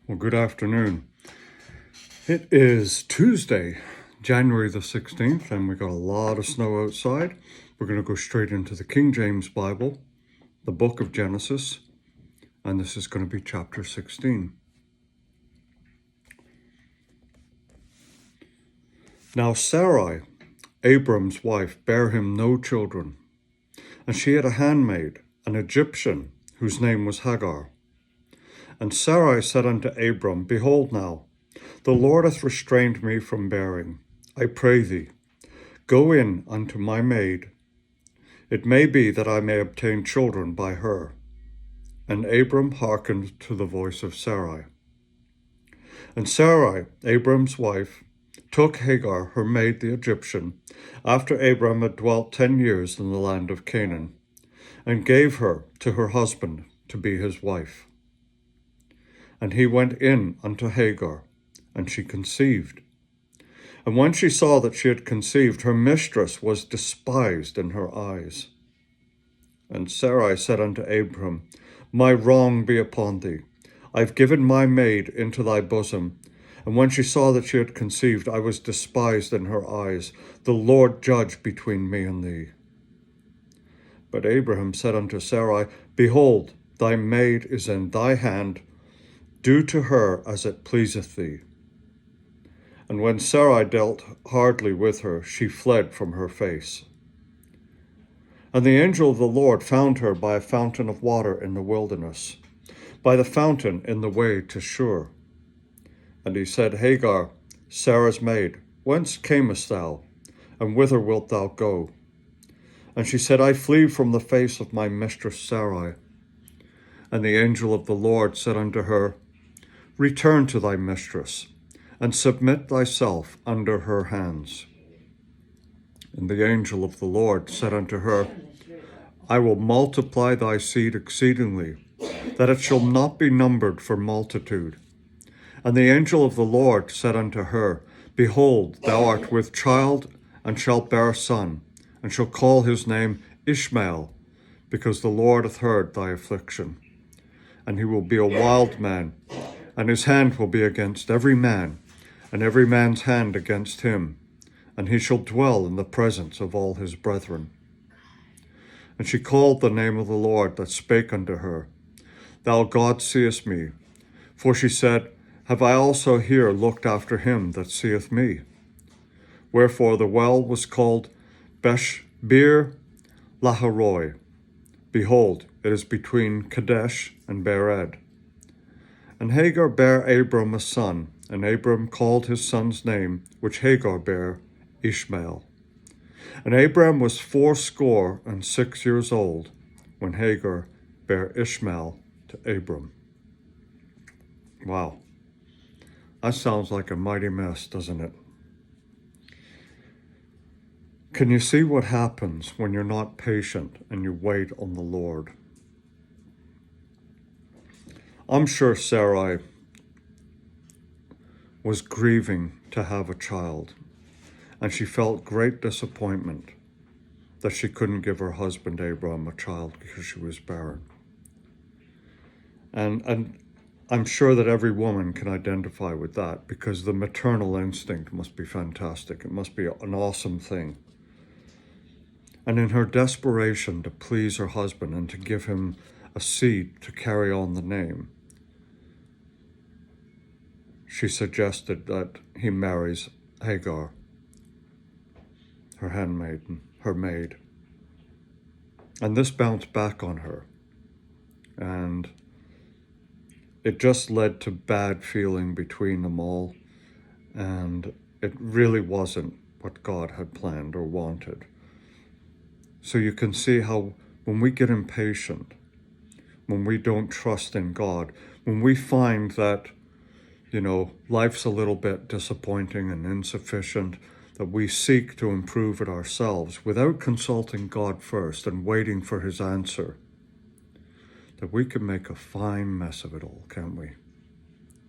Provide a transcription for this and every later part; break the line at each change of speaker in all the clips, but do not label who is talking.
Well, good afternoon. It is Tuesday, January the 16th, and we got a lot of snow outside. We're going to go straight into the King James Bible, the book of Genesis, and this is going to be chapter 16. Now Sarai, Abram's wife, bare him no children, and she had a handmaid, an Egyptian, whose name was Hagar. And Sarai said unto Abram, Behold now, the Lord hath restrained me from bearing. I pray thee, go in unto my maid. It may be that I may obtain children by her. And Abram hearkened to the voice of Sarai. And Sarai, Abram's wife, took Hagar, her maid the Egyptian, after Abram had dwelt 10 years in the land of Canaan, and gave her to her husband to be his wife. And he went in unto Hagar, and she conceived. And when she saw that she had conceived, her mistress was despised in her eyes. And Sarai said unto Abram, My wrong be upon thee. I have given my maid into thy bosom. And when she saw that she had conceived, I was despised in her eyes. The Lord judge between me and thee. But Abraham said unto Sarai, Behold, thy maid is in thy hand. Do to her as it pleaseth thee. And when Sarai dealt hardly with her, she fled from her face. And the angel of the Lord found her by a fountain of water in the wilderness, by the fountain in the way to Shur. And he said, Hagar, Sarah's maid, whence camest thou, and whither wilt thou go? And she said, I flee from the face of my mistress Sarai. And the angel of the Lord said unto her, Return to thy mistress, and submit thyself under her hands. And the angel of the Lord said unto her, I will multiply thy seed exceedingly, that it shall not be numbered for multitude. And the angel of the Lord said unto her, Behold, thou art with child, and shalt bear a son, and shall call his name Ishmael, because the Lord hath heard thy affliction. And he will be a wild man, and his hand will be against every man, and every man's hand against him, and he shall dwell in the presence of all his brethren. And she called the name of the Lord that spake unto her, Thou God seest me. For she said, Have I also here looked after him that seeth me? Wherefore the well was called Beer Laharoi. Behold, it is between Kadesh and Bered. And Hagar bare Abram a son, and Abram called his son's name, which Hagar bare, Ishmael. And Abram was 86 years old, when Hagar bare Ishmael to Abram. Wow. That sounds like a mighty mess, doesn't it? Can you see what happens when you're not patient and you wait on the Lord? I'm sure Sarai was grieving to have a child, and she felt great disappointment that she couldn't give her husband Abram a child because she was barren. And I'm sure that every woman can identify with that, because the maternal instinct must be fantastic. It must be an awesome thing. And in her desperation to please her husband and to give him a seed to carry on the name, she suggested that he marries Hagar, her handmaiden, her maid. And this bounced back on her. And it just led to bad feeling between them all. And it really wasn't what God had planned or wanted. So you can see how when we get impatient, when we don't trust in God, when we find that life's a little bit disappointing and insufficient, that we seek to improve it ourselves without consulting God first and waiting for his answer, that we can make a fine mess of it all, can't we?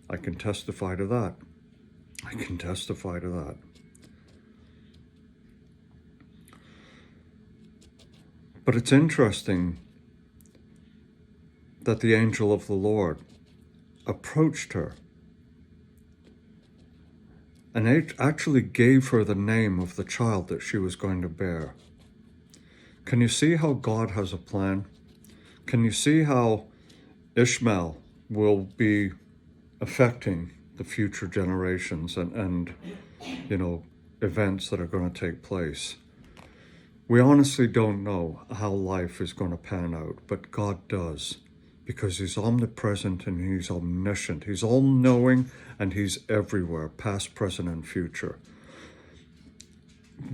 I can testify to that. But it's interesting that the angel of the Lord approached her and actually gave her the name of the child that she was going to bear. Can you see how God has a plan? Can you see how Ishmael will be affecting the future generations and events that are going to take place? We honestly don't know how life is going to pan out, but God does, because he's omnipresent and he's omniscient. He's all-knowing and he's everywhere, past, present, and future.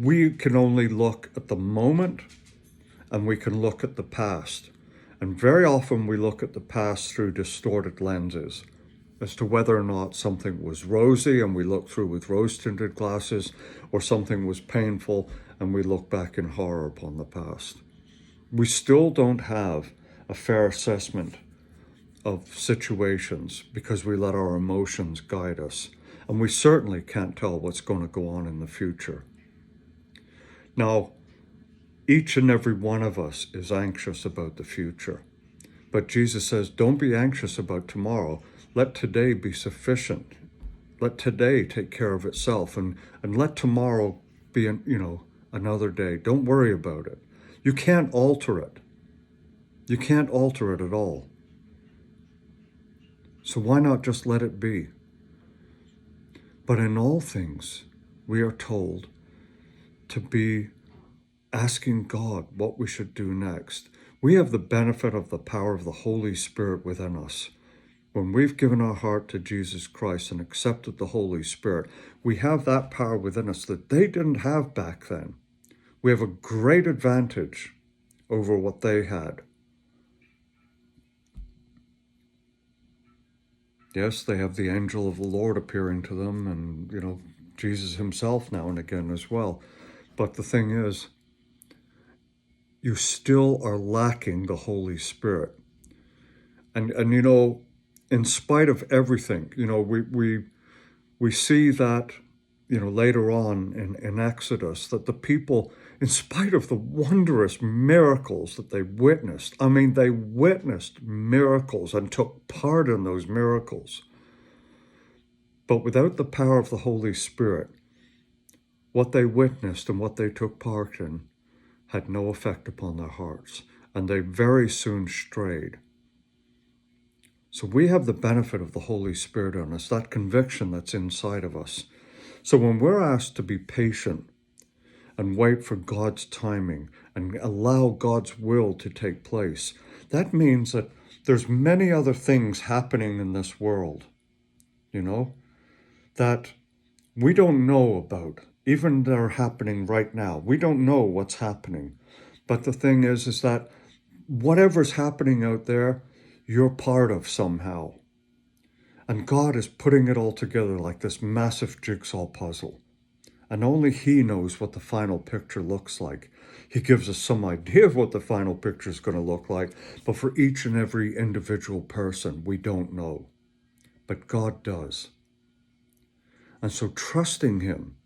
We can only look at the moment and we can look at the past. And very often we look at the past through distorted lenses as to whether or not something was rosy and we look through with rose-tinted glasses, or something was painful and we look back in horror upon the past. We still don't have a fair assessment of situations because we let our emotions guide us. And we certainly can't tell what's going to go on in the future. Now, each and every one of us is anxious about the future. But Jesus says, don't be anxious about tomorrow. Let today be sufficient. Let today take care of itself, and let tomorrow be another day. Don't worry about it. You can't alter it. You can't alter it at all. So why not just let it be? But in all things, we are told to be asking God what we should do next. We have the benefit of the power of the Holy Spirit within us. When we've given our heart to Jesus Christ and accepted the Holy Spirit, we have that power within us that they didn't have back then. We have a great advantage over what they had. Yes, they have the angel of the Lord appearing to them, and, Jesus himself now and again as well. But the thing is, you still are lacking the Holy Spirit. And in spite of everything, we see that, later on in Exodus, that the people, in spite of the wondrous miracles that they witnessed, they witnessed miracles and took part in those miracles. But without the power of the Holy Spirit, what they witnessed and what they took part in had no effect upon their hearts, and they very soon strayed. So we have the benefit of the Holy Spirit on us, that conviction that's inside of us. So when we're asked to be patient and wait for God's timing and allow God's will to take place, that means that there's many other things happening in this world, that we don't know about. Even they're happening right now. We don't know what's happening. But the thing is that whatever's happening out there, you're part of somehow. And God is putting it all together like this massive jigsaw puzzle. And only He knows what the final picture looks like. He gives us some idea of what the final picture is going to look like. But for each and every individual person, we don't know. But God does. And so trusting Him,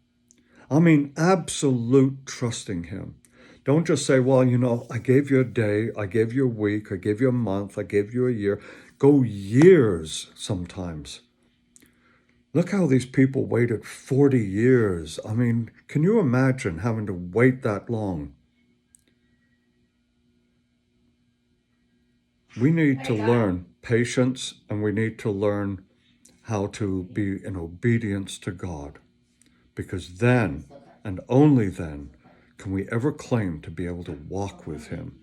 absolute trusting Him. Don't just say, well, I gave you a day, I gave you a week, I gave you a month, I gave you a year. Go years sometimes. Look how these people waited 40 years. Can you imagine having to wait that long? We need to learn patience, and we need to learn how to be in obedience to God. Because then, and only then, can we ever claim to be able to walk with Him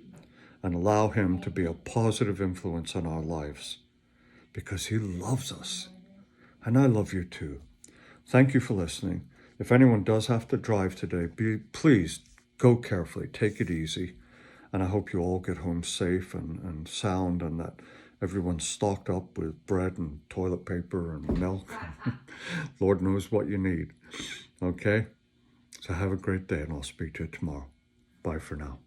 and allow Him to be a positive influence on our lives. Because He loves us. And I love you too. Thank you for listening. If anyone does have to drive today, please go carefully, take it easy. And I hope you all get home safe and sound, and that everyone's stocked up with bread and toilet paper and milk. Lord knows what you need. Okay? So have a great day, and I'll speak to you tomorrow. Bye for now.